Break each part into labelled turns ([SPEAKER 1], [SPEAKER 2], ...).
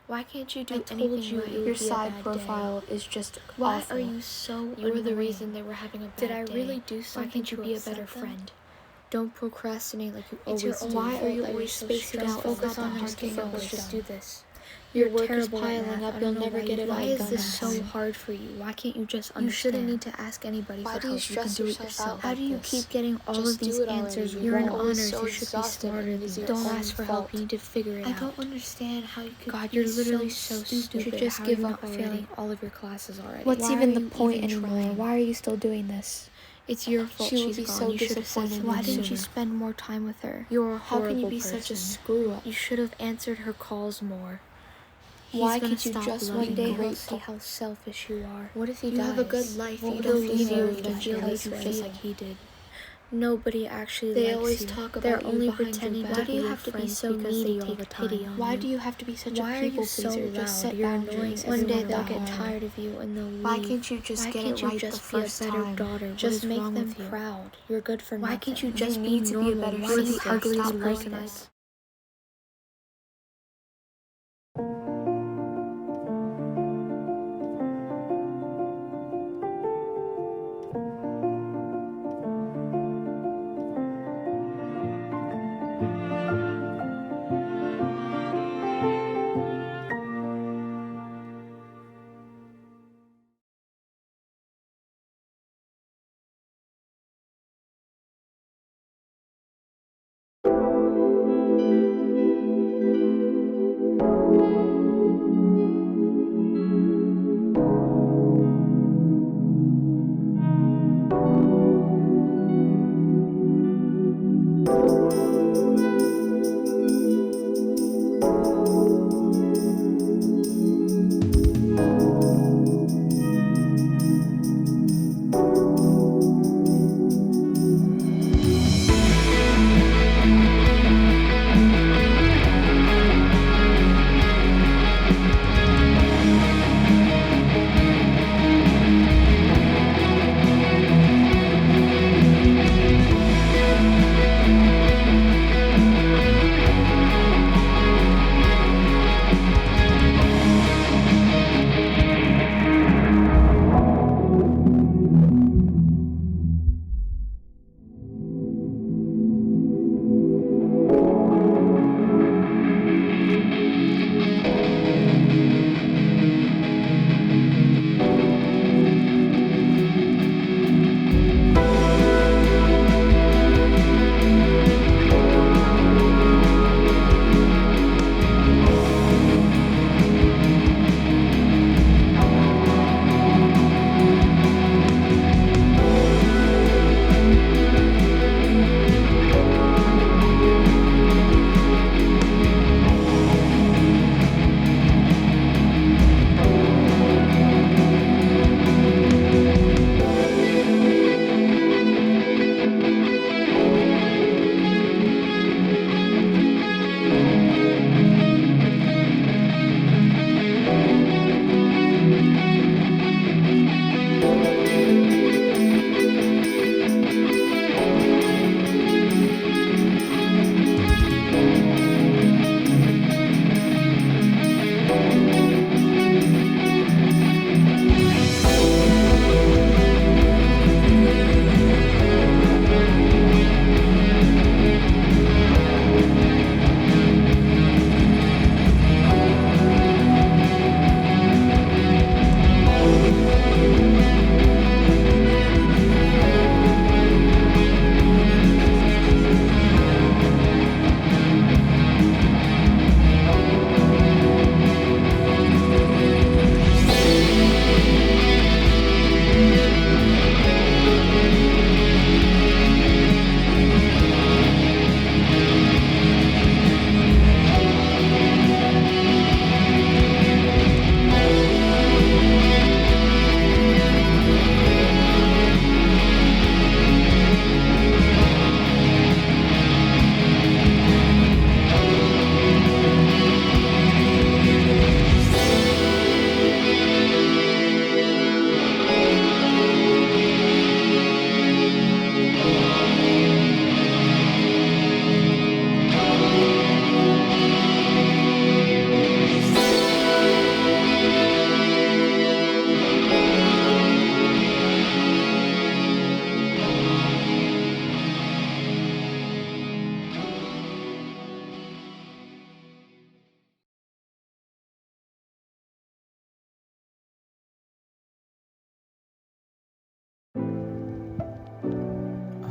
[SPEAKER 1] Why can't you do
[SPEAKER 2] I told
[SPEAKER 1] anything
[SPEAKER 2] you
[SPEAKER 1] right?
[SPEAKER 2] it would
[SPEAKER 1] Your
[SPEAKER 2] be a
[SPEAKER 1] side
[SPEAKER 2] bad
[SPEAKER 1] profile
[SPEAKER 2] day.
[SPEAKER 1] is just
[SPEAKER 2] Why
[SPEAKER 1] awful.
[SPEAKER 2] are you so
[SPEAKER 1] You were the
[SPEAKER 2] annoying?
[SPEAKER 1] reason they were having a bad day.
[SPEAKER 2] Did I really do
[SPEAKER 1] Why
[SPEAKER 2] something
[SPEAKER 1] can't you
[SPEAKER 2] to
[SPEAKER 1] be a
[SPEAKER 2] upset
[SPEAKER 1] better
[SPEAKER 2] them?
[SPEAKER 1] friend? Don't procrastinate like you
[SPEAKER 2] It's
[SPEAKER 1] always
[SPEAKER 2] your
[SPEAKER 1] do.
[SPEAKER 2] own
[SPEAKER 1] Why
[SPEAKER 2] fault
[SPEAKER 1] are you
[SPEAKER 2] that you're
[SPEAKER 1] always
[SPEAKER 2] so
[SPEAKER 1] spacing out?
[SPEAKER 2] stressed out.
[SPEAKER 1] Focus on
[SPEAKER 2] Just
[SPEAKER 1] something
[SPEAKER 2] focus.
[SPEAKER 1] else.
[SPEAKER 2] Just do this.
[SPEAKER 1] Your
[SPEAKER 2] Your work
[SPEAKER 1] work is
[SPEAKER 2] is
[SPEAKER 1] piling
[SPEAKER 2] piling
[SPEAKER 1] up.
[SPEAKER 2] up.
[SPEAKER 1] You'll never get it all done.
[SPEAKER 2] Why is this so
[SPEAKER 1] hard for you? Why can't you just understand?
[SPEAKER 2] You shouldn't need to ask anybody
[SPEAKER 1] Why
[SPEAKER 2] for
[SPEAKER 1] do you
[SPEAKER 2] help. You can
[SPEAKER 1] stress
[SPEAKER 2] do it
[SPEAKER 1] yourself
[SPEAKER 2] yourself.
[SPEAKER 1] out
[SPEAKER 2] How
[SPEAKER 1] like
[SPEAKER 2] do you
[SPEAKER 1] this?
[SPEAKER 2] keep getting all
[SPEAKER 1] Just
[SPEAKER 2] of these
[SPEAKER 1] do it
[SPEAKER 2] answers?
[SPEAKER 1] already.
[SPEAKER 2] You're in
[SPEAKER 1] You're always
[SPEAKER 2] honors.
[SPEAKER 1] so
[SPEAKER 2] You should be
[SPEAKER 1] exhausted
[SPEAKER 2] smarter
[SPEAKER 1] and
[SPEAKER 2] than
[SPEAKER 1] it's
[SPEAKER 2] this.
[SPEAKER 1] your
[SPEAKER 2] Don't
[SPEAKER 1] own
[SPEAKER 2] ask for help.
[SPEAKER 1] fault.
[SPEAKER 2] You need to figure it out.
[SPEAKER 1] I don't understand how you could
[SPEAKER 2] God,
[SPEAKER 1] be
[SPEAKER 2] you're literally
[SPEAKER 1] so
[SPEAKER 2] so
[SPEAKER 1] stupid.
[SPEAKER 2] stupid.
[SPEAKER 1] You just
[SPEAKER 2] How are
[SPEAKER 1] give
[SPEAKER 2] you
[SPEAKER 1] up
[SPEAKER 2] not
[SPEAKER 1] already.
[SPEAKER 2] failing all of your classes already?
[SPEAKER 1] What's
[SPEAKER 2] Why
[SPEAKER 1] even
[SPEAKER 2] are
[SPEAKER 1] the
[SPEAKER 2] you
[SPEAKER 1] point
[SPEAKER 2] even
[SPEAKER 1] anymore?
[SPEAKER 2] trying?
[SPEAKER 1] Why are you still doing this?
[SPEAKER 2] It's your fault
[SPEAKER 1] She would
[SPEAKER 2] she's
[SPEAKER 1] be
[SPEAKER 2] gone.
[SPEAKER 1] so
[SPEAKER 2] You should have said
[SPEAKER 1] disappointed.
[SPEAKER 2] something
[SPEAKER 1] Why didn't you
[SPEAKER 2] sooner.
[SPEAKER 1] spend more time with her?
[SPEAKER 2] You're a
[SPEAKER 1] How can you
[SPEAKER 2] horrible
[SPEAKER 1] be
[SPEAKER 2] person.
[SPEAKER 1] such a screw up?
[SPEAKER 2] You should have answered her calls more.
[SPEAKER 1] Why
[SPEAKER 2] He's gonna
[SPEAKER 1] can't you
[SPEAKER 2] stop
[SPEAKER 1] just
[SPEAKER 2] loving
[SPEAKER 1] one day
[SPEAKER 2] you.
[SPEAKER 1] he'll
[SPEAKER 2] See how selfish you are.
[SPEAKER 1] What if he
[SPEAKER 2] You
[SPEAKER 1] dies?
[SPEAKER 2] have a good life.
[SPEAKER 1] What
[SPEAKER 2] You
[SPEAKER 1] would
[SPEAKER 2] don't
[SPEAKER 1] he leave you
[SPEAKER 2] deserve to feel
[SPEAKER 1] because
[SPEAKER 2] how you
[SPEAKER 1] you
[SPEAKER 2] feel
[SPEAKER 1] feel
[SPEAKER 2] like he did. Nobody actually
[SPEAKER 1] They
[SPEAKER 2] likes
[SPEAKER 1] always
[SPEAKER 2] you.
[SPEAKER 1] talk
[SPEAKER 2] They're
[SPEAKER 1] about you
[SPEAKER 2] only
[SPEAKER 1] behind your
[SPEAKER 2] pretending
[SPEAKER 1] back.
[SPEAKER 2] to
[SPEAKER 1] Why do
[SPEAKER 2] be
[SPEAKER 1] you
[SPEAKER 2] your
[SPEAKER 1] have to be
[SPEAKER 2] friends
[SPEAKER 1] so
[SPEAKER 2] because they
[SPEAKER 1] needy all
[SPEAKER 2] take
[SPEAKER 1] the
[SPEAKER 2] pity
[SPEAKER 1] time?
[SPEAKER 2] on
[SPEAKER 1] Why
[SPEAKER 2] you.
[SPEAKER 1] do you have to be such
[SPEAKER 2] Why
[SPEAKER 1] a
[SPEAKER 2] are you
[SPEAKER 1] people
[SPEAKER 2] so
[SPEAKER 1] pleaser? Just set
[SPEAKER 2] loud? You're annoying
[SPEAKER 1] boundaries.
[SPEAKER 2] everyone
[SPEAKER 1] One day they'll
[SPEAKER 2] around
[SPEAKER 1] get
[SPEAKER 2] you.
[SPEAKER 1] tired of you and they'll leave.
[SPEAKER 2] Why can't you just
[SPEAKER 1] Why
[SPEAKER 2] get
[SPEAKER 1] can't
[SPEAKER 2] it
[SPEAKER 1] you
[SPEAKER 2] right
[SPEAKER 1] just
[SPEAKER 2] the
[SPEAKER 1] be a
[SPEAKER 2] first
[SPEAKER 1] better
[SPEAKER 2] time?
[SPEAKER 1] daughter? What
[SPEAKER 2] Just
[SPEAKER 1] is
[SPEAKER 2] make
[SPEAKER 1] wrong
[SPEAKER 2] them
[SPEAKER 1] with you?
[SPEAKER 2] proud. You're good for nothing.
[SPEAKER 1] Why can't you just
[SPEAKER 2] You
[SPEAKER 1] be
[SPEAKER 2] need to be a
[SPEAKER 1] normal?
[SPEAKER 2] better
[SPEAKER 1] You're the
[SPEAKER 2] sister.
[SPEAKER 1] ugliest
[SPEAKER 2] Stop
[SPEAKER 1] person
[SPEAKER 2] doing
[SPEAKER 1] I
[SPEAKER 2] this.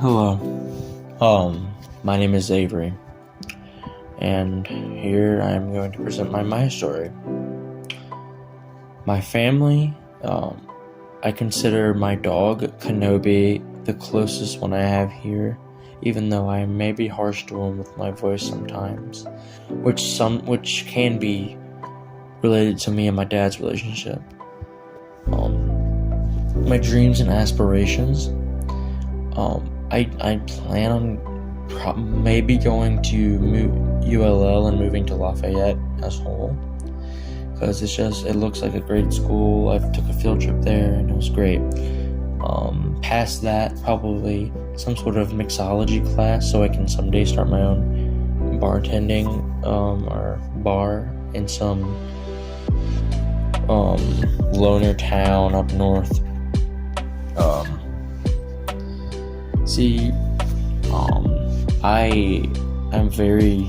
[SPEAKER 3] Hello. My name is Avery, and here I am going to present my story. My family, I consider my dog, Kenobi, the closest one I have here, even though I may be harsh to him with my voice sometimes, which can be related to me and my dad's relationship. My dreams and aspirations, I plan on maybe going to ULL and moving to Lafayette as a whole, because it looks like a great school. I took a field trip there and it was great. Past that, probably some sort of mixology class so I can someday start my own bartending or bar in some loner town up north. I am very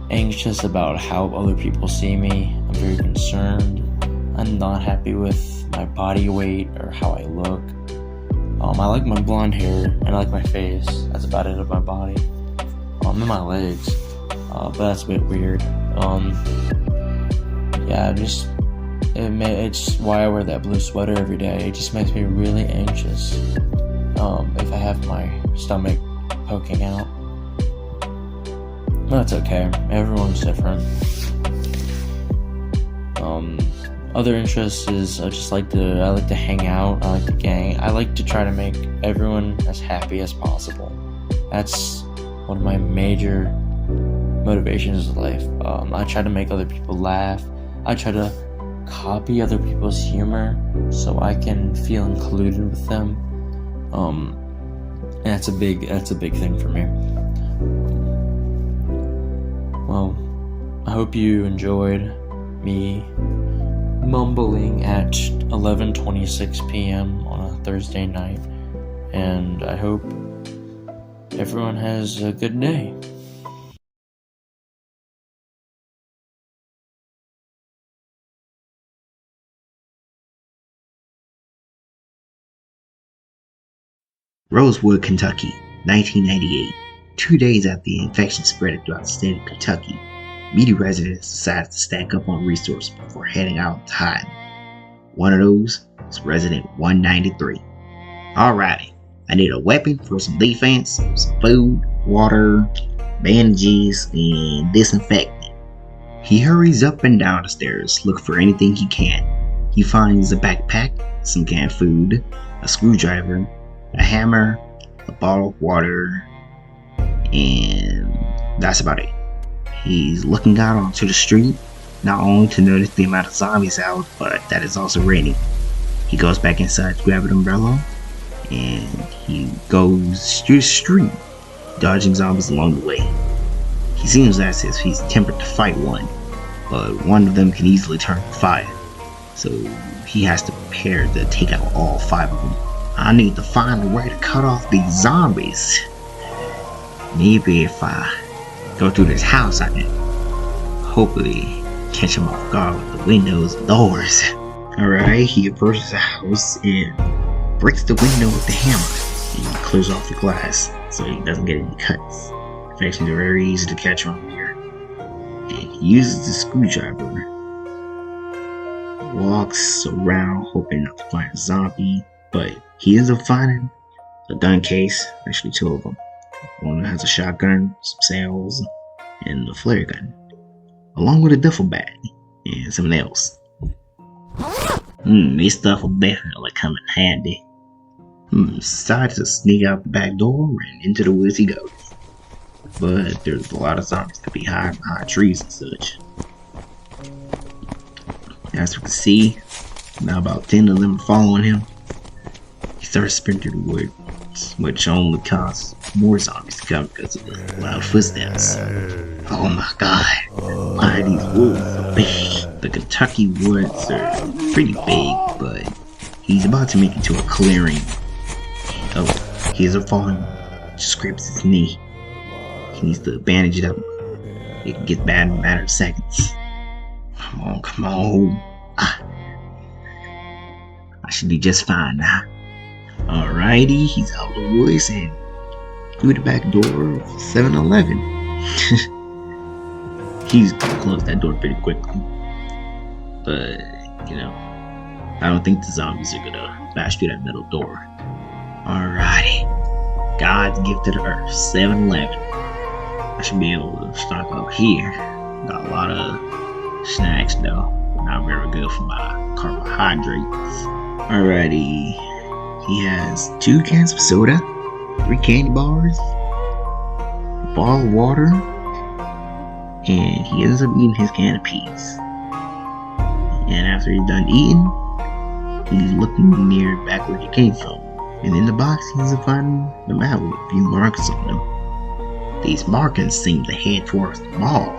[SPEAKER 3] anxious about how other people see me. I'm very concerned. I'm not happy with my body weight or how I look. I like my blonde hair and I like my face. That's about it of my body. And my legs. But that's a bit weird. It's why I wear that blue sweater every day. It just makes me really anxious. If I have my stomach poking out. That's okay. Everyone's different. Other interests is I like to hang out. I like to gang. I like to try to make everyone as happy as possible. That's one of my major motivations in life. I try to make other people laugh. I try to copy other people's humor so I can feel included with them. And that's a big thing for me. Well, I hope you enjoyed me mumbling at 11:26 p.m. on a Thursday night, and I hope everyone has a good day.
[SPEAKER 4] Rosewood, Kentucky, 1998. 2 days after the infection spread throughout the state of Kentucky, meaty residents decided to stack up on resources before heading out to hide. One of those was resident 193. Alrighty, I need a weapon for some defense, some food, water, bandages, and disinfectant. He hurries up and down the stairs, looking for anything he can. He finds a backpack, some canned food, a screwdriver, a hammer, a bottle of water, and that's about it. He's looking out onto the street, not only to notice the amount of zombies out, but that it's also raining. He goes back inside to grab an umbrella, and he goes through the street, dodging zombies along the way. He seems as if he's tempered to fight one, but one of them can easily turn fire, so he has to prepare to take out all 5 of them. I need to find a way to cut off these zombies. Maybe if I go through this house, I can hopefully catch them off guard with the windows and doors. Alright, he approaches the house and breaks the window with the hammer. He clears off the glass so he doesn't get any cuts. Infections are very easy to catch around here. And he uses the screwdriver. Walks around hoping not to find a zombie, but he ends up finding a gun case, actually 2 of them. One has a shotgun, some shells, and a flare gun, along with a duffel bag and some nails. These stuff will definitely come in handy. Decides to sneak out the back door and into the woods he goes. But there's a lot of zombies to be hiding behind trees and such. As we can see, now about 10 of them are following him. He starts sprinting through the woods, which only causes more zombies to come because of the loud footsteps. Oh my god, why are these woods so big? The Kentucky woods are pretty big, but he's about to make it to a clearing. Oh, he isn't falling, just scrapes his knee. He needs to bandage it up. It can get bad in a matter of seconds. Come on. I should be just fine now. Alright. Alrighty, he's out of the woods and through the back door of 7-Eleven. He's gonna close that door pretty quickly. But, I don't think the zombies are gonna bash through that metal door. Alrighty. God's gift to the earth, 7-Eleven. I should be able to stock up here. Got a lot of snacks though. Not very good for my carbohydrates. Alrighty. He has 2 cans of soda, 3 candy bars, a bottle of water, and he ends up eating his can of peas. And after he's done eating, he's looking near back where he came from. And in the box, he ends up finding the map with a few markings on them. These markings seem to head towards the mall.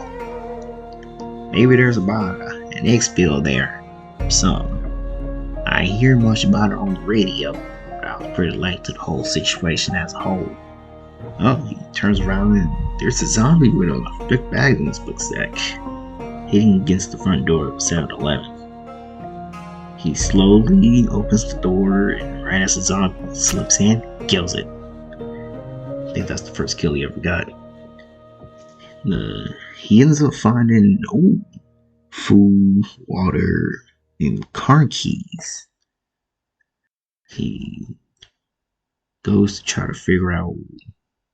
[SPEAKER 4] Maybe there's about an exfil there or something. I ain't hear much about it on the radio, but I was pretty late to the whole situation as a whole. Oh, he turns around and there's a zombie with a thick bag in his booksack, hitting against the front door of 7-Eleven. He slowly opens the door, and right as the zombie slips in, kills it. I think that's the first kill he ever got. He ends up finding food, water, and car keys. He goes to try to figure out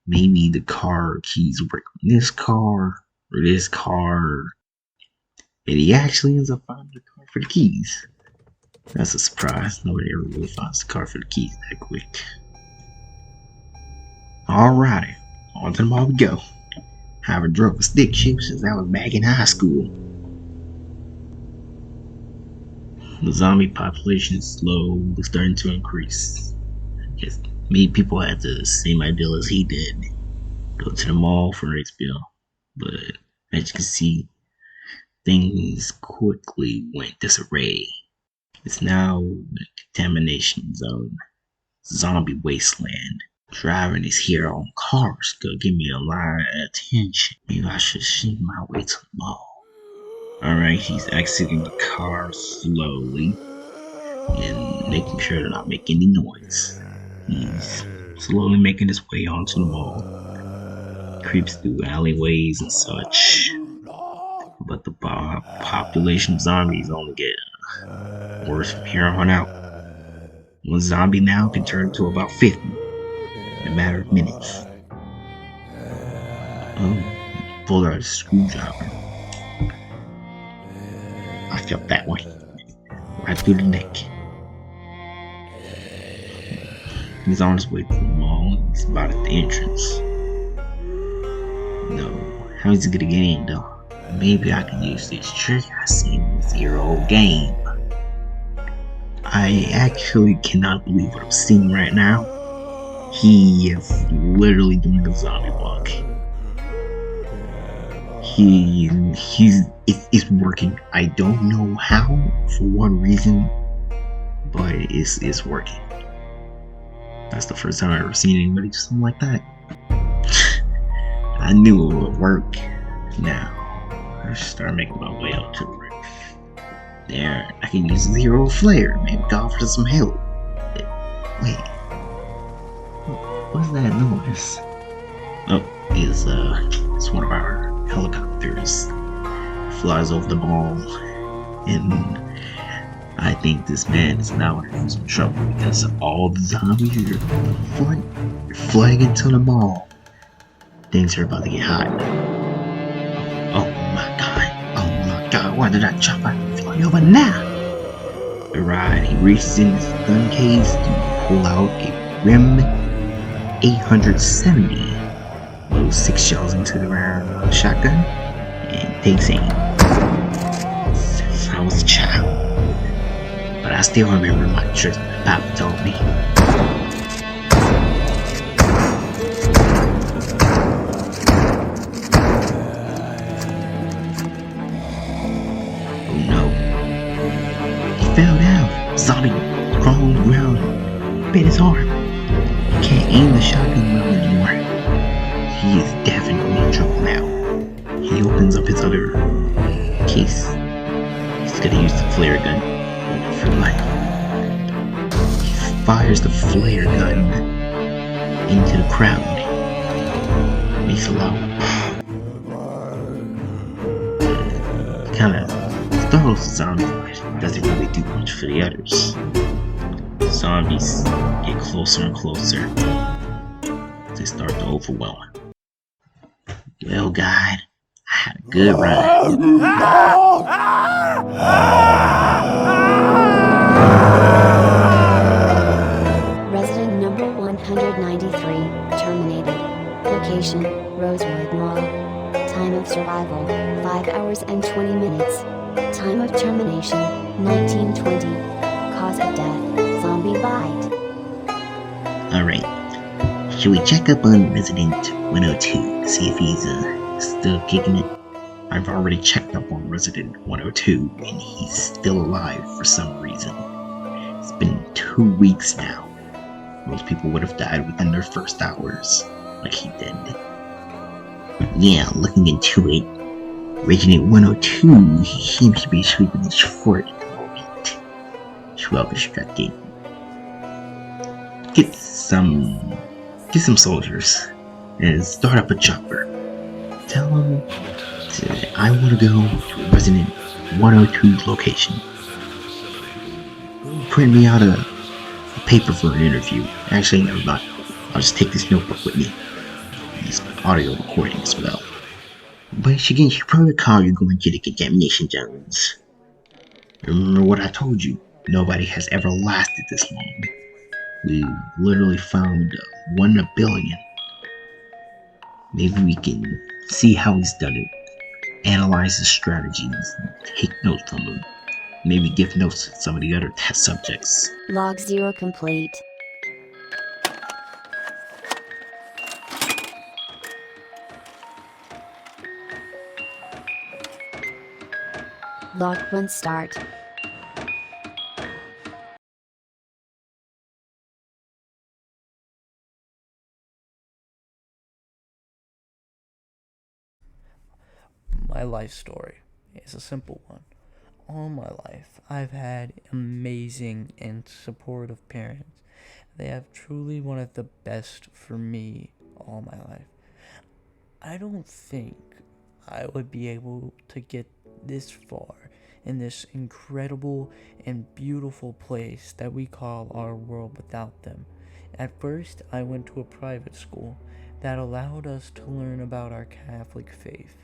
[SPEAKER 4] maybe the car keys work on this car or this car. And he actually ends up finding the car for the keys. That's a surprise. Nobody ever really finds the car for the keys that quick. Alrighty, on to the mall we go. I haven't drove a stick shift since I was back in high school. The zombie population is slowly starting to increase. I guess many people had the same idea as he did. Go to the mall for an exfil. But as you can see, things quickly went disarray. It's now a contamination zone. Zombie wasteland. Driving these here on cars could give me a lot of attention. Maybe I should sneak my way to the mall. Alright, he's exiting the car slowly and making sure they're not making any noise. He's slowly making his way onto the mall. Creeps through alleyways and such. But the population of zombies only get worse from here on out. One zombie now can turn to about 50 in a matter of minutes. Oh, he pulled out a screwdriver. I felt that one. Right through the neck. He's on his way to the mall. He's about at the entrance. No, how is he gonna get in though? Maybe I can use this trick I seen in the Zero game. I actually cannot believe what I'm seeing right now. He is literally doing a zombie walk. It's working. I don't know how, for what reason, but it's working. That's the first time I've ever seen anybody do something like that. I knew it would work. Now, I should start making my way up to the roof. There, I can use Zero Flare. Maybe call for some help. Wait. What's that noise? Oh, it's one of our helicopters. Flies over the mall. And I think this man is now in some trouble because all the zombies are flying into the mall. Things are about to get hot. Oh my god, why did I jump out and fly over now? Alright, he reaches in his gun case to pull out a RIM 870. Loads 6 shells into the round shotgun and takes aim. Since I was a child. But I still remember my tricks my papa told me. Fell down. Zombie crawled on the ground, bit his arm. He can't aim the shotgun well anymore. He is definitely in trouble now. He opens up his other case. He's gonna use the flare gun for life. He fires the flare gun crowd makes a lot. Kind of startles the zombies, but doesn't really do much for the others. Zombies get closer and closer. They start to overwhelm. Well, God, I had a good ride.
[SPEAKER 5] Resident number 193, terminated. Location, Rosewood Mall. Time of survival, 5 hours and 20 minutes. Time of termination, 1920. Cause of death, zombie bite.
[SPEAKER 4] Alright, should we check up on Resident 102 to see if he's still kicking it? I've already checked up on Resident 102 and he's still alive for some reason. It's been 2 weeks now. Most people would have died within their first hours, like he did. Yeah, looking into it, Resident 102, he seems to be sweeping his fort at the moment. He's well constructed. Get some soldiers and start up a chopper. Tell them that I want to go to Resident 102's location. Print me out a paper for an interview. Actually, never mind. I'll just take this notebook with me. This audio recording as well. But again, you probably recall you're going to the contamination zones. Remember what I told you? Nobody has ever lasted this long. We literally found 1 in a billion. Maybe we can see how he's done it, analyze his strategies, take notes from him. Maybe give notes to some of the other test subjects.
[SPEAKER 5] Log 0 complete. Log 1 start.
[SPEAKER 6] My life story is a simple one. All my life, I've had amazing and supportive parents. They have truly wanted the best for me all my life. I don't think I would be able to get this far in this incredible and beautiful place that we call our world without them. At first, I went to a private school that allowed us to learn about our Catholic faith.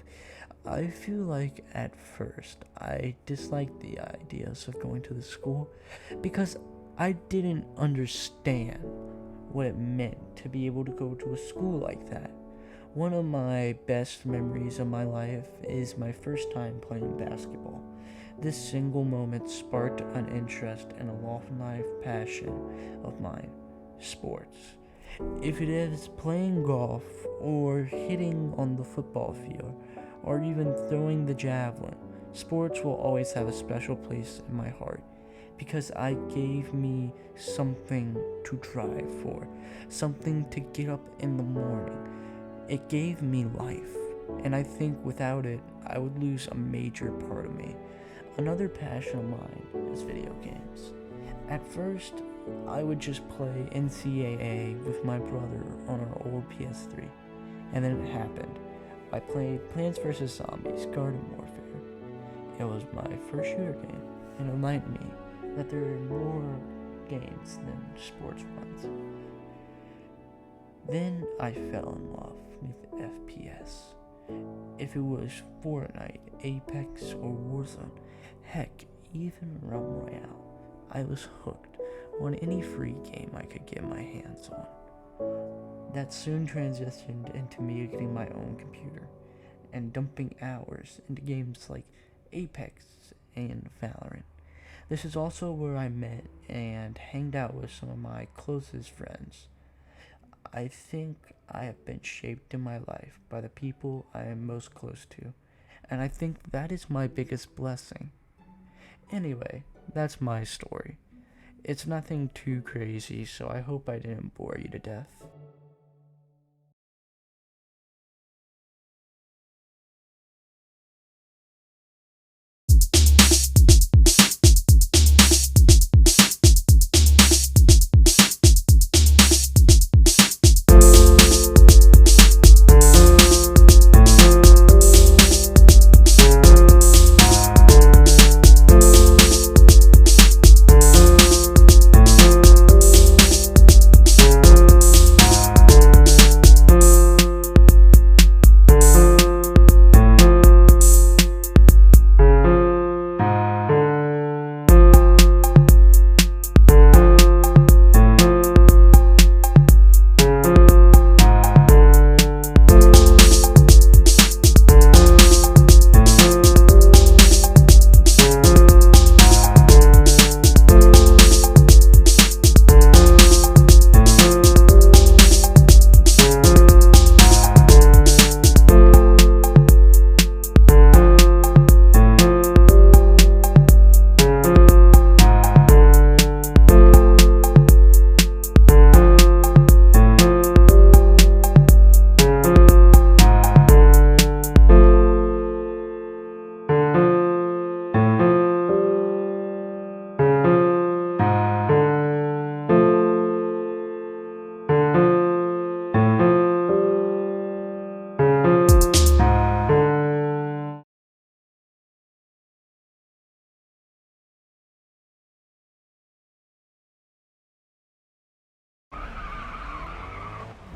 [SPEAKER 6] I feel like at first I disliked the ideas of going to the school because I didn't understand what it meant to be able to go to a school like that. One of my best memories of my life is my first time playing basketball. This single moment sparked an interest in a life passion of mine, sports. If it is playing golf or hitting on the football field, or even throwing the javelin, sports will always have a special place in my heart because it gave me something to drive for, something to get up in the morning. It gave me life, and I think without it, I would lose a major part of me. Another passion of mine is video games. At first, I would just play NCAA with my brother on our old PS3, and then it happened. I played Plants vs. Zombies Garden Warfare. It was my first shooter game, and it reminded me that there are more games than sports ones. Then I fell in love with FPS. If it was Fortnite, Apex, or Warzone, heck, even Realm Royale, I was hooked on any free game I could get my hands on. That soon transitioned into me getting my own computer and dumping hours into games like Apex and Valorant. This is also where I met and hanged out with some of my closest friends. I think I have been shaped in my life by the people I am most close to, and I think that is my biggest blessing. Anyway, that's my story. It's nothing too crazy, so I hope I didn't bore you to death.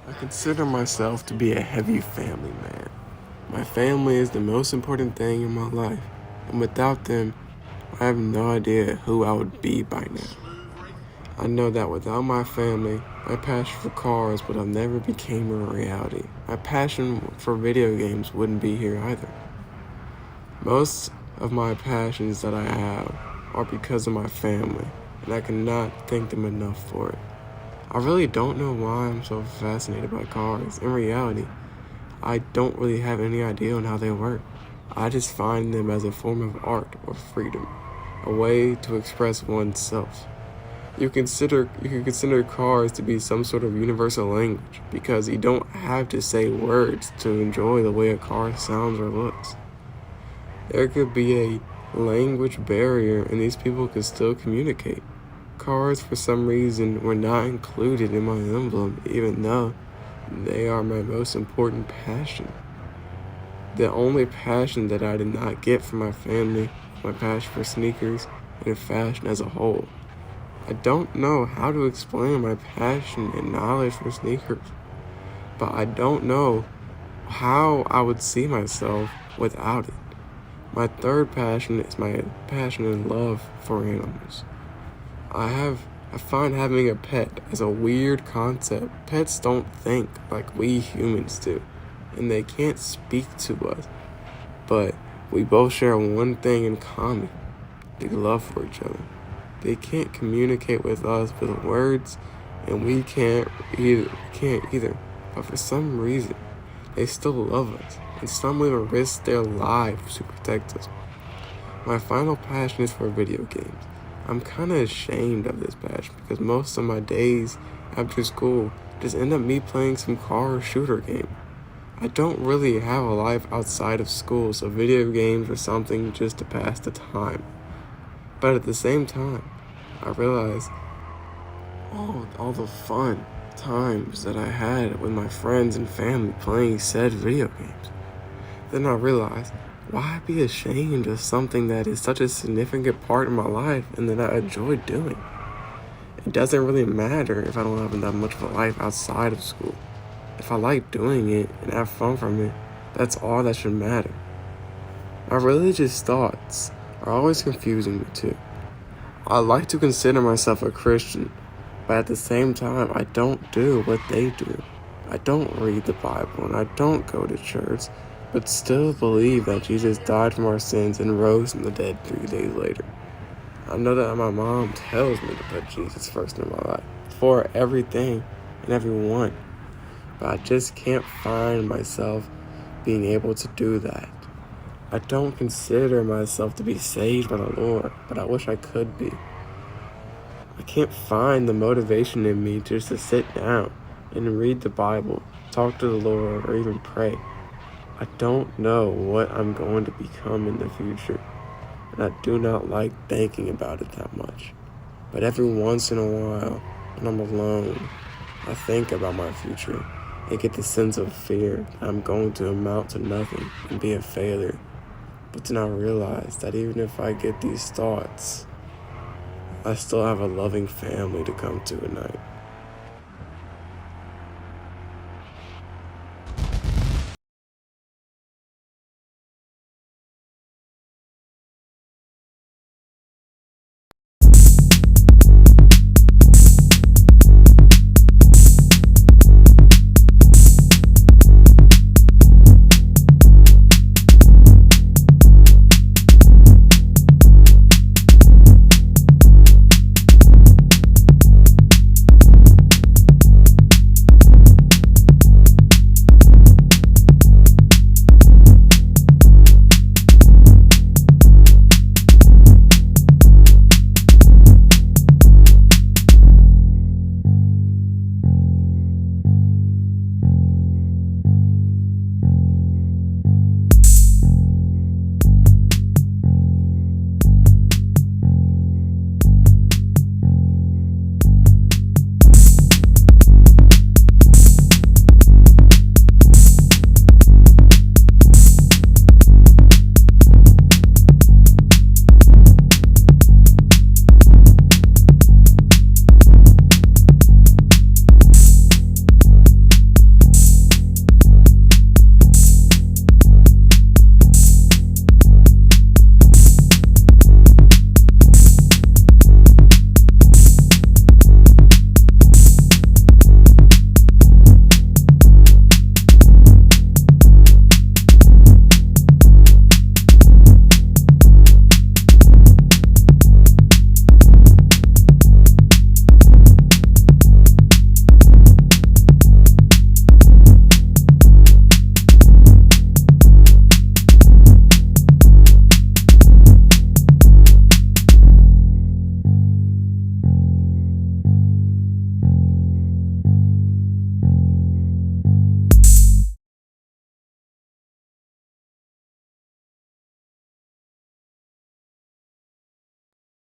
[SPEAKER 7] I consider myself to be a heavy family man. My family is the most important thing in my life, and without them, I have no idea who I would be by now. I know that without my family, my passion for cars would have never became a reality. My passion for video games wouldn't be here either. Most of my passions that I have are because of my family, and I cannot thank them enough for it. I really don't know why I'm so fascinated by cars. In reality, I don't really have any idea on how they work. I just find them as a form of art or freedom, a way to express oneself. You can consider cars to be some sort of universal language because you don't have to say words to enjoy the way a car sounds or looks. There could be a language barrier and these people could still communicate. Cars, for some reason, were not included in my emblem, even though they are my most important passion. The only passion that I did not get from my family, my passion for sneakers and fashion as a whole. I don't know how to explain my passion and knowledge for sneakers, but I don't know how I would see myself without it. My third passion is my passion and love for animals. I find having a pet as a weird concept. Pets don't think like we humans do, and they can't speak to us, but we both share one thing in common: the love for each other. They can't communicate with us with words, and we can't either, but for some reason, they still love us, and some even risk their lives to protect us. My final passion is for video games. I'm kind of ashamed of this passion because most of my days after school just end up me playing some car or shooter game. I don't really have a life outside of school, so video games are something just to pass the time. But at the same time, I realize all the fun times that I had with my friends and family playing said video games. Then I realized, why be ashamed of something that is such a significant part of my life and that I enjoy doing? It doesn't really matter if I don't have that much of a life outside of school. If I like doing it and have fun from it, that's all that should matter. My religious thoughts are always confusing me too. I like to consider myself a Christian, but at the same time, I don't do what they do. I don't read the Bible and I don't go to church, but still believe that Jesus died from our sins and rose from the dead 3 days later. I know that my mom tells me to put Jesus first in my life, for everything and everyone, but I just can't find myself being able to do that. I don't consider myself to be saved by the Lord, but I wish I could be. I can't find the motivation in me just to sit down and read the Bible, talk to the Lord, or even pray. I don't know what I'm going to become in the future, and I do not like thinking about it that much. But every once in a while, when I'm alone, I think about my future and get the sense of fear that I'm going to amount to nothing and be a failure. But then I realize that even if I get these thoughts, I still have a loving family to come to at night.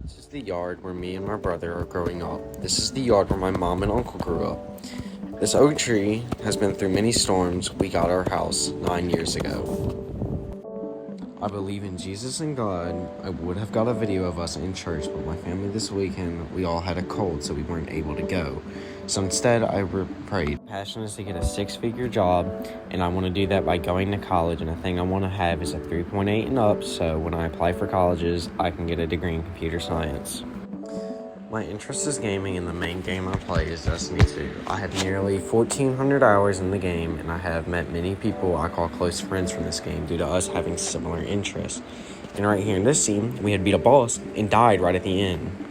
[SPEAKER 8] This is the yard where me and my brother are growing up. This is the yard where my mom and uncle grew up. This oak tree has been through many storms. We got our house 9 years ago. I believe in Jesus and God. I would have got a video of us in church, but my family this weekend, we all had a cold, so we weren't able to go. So instead, I prayed. Passion is to get a 6-figure job, and I want to do that by going to college, and the thing I want to have is a 3.8 and up, so when I apply for colleges, I can get a degree in computer science. My interest is gaming, and the main game I play is Destiny 2. I have nearly 1,400 hours in the game, and I have met many people I call close friends from this game due to us having similar interests. And right here in this scene, we had beat a boss and died right at the end.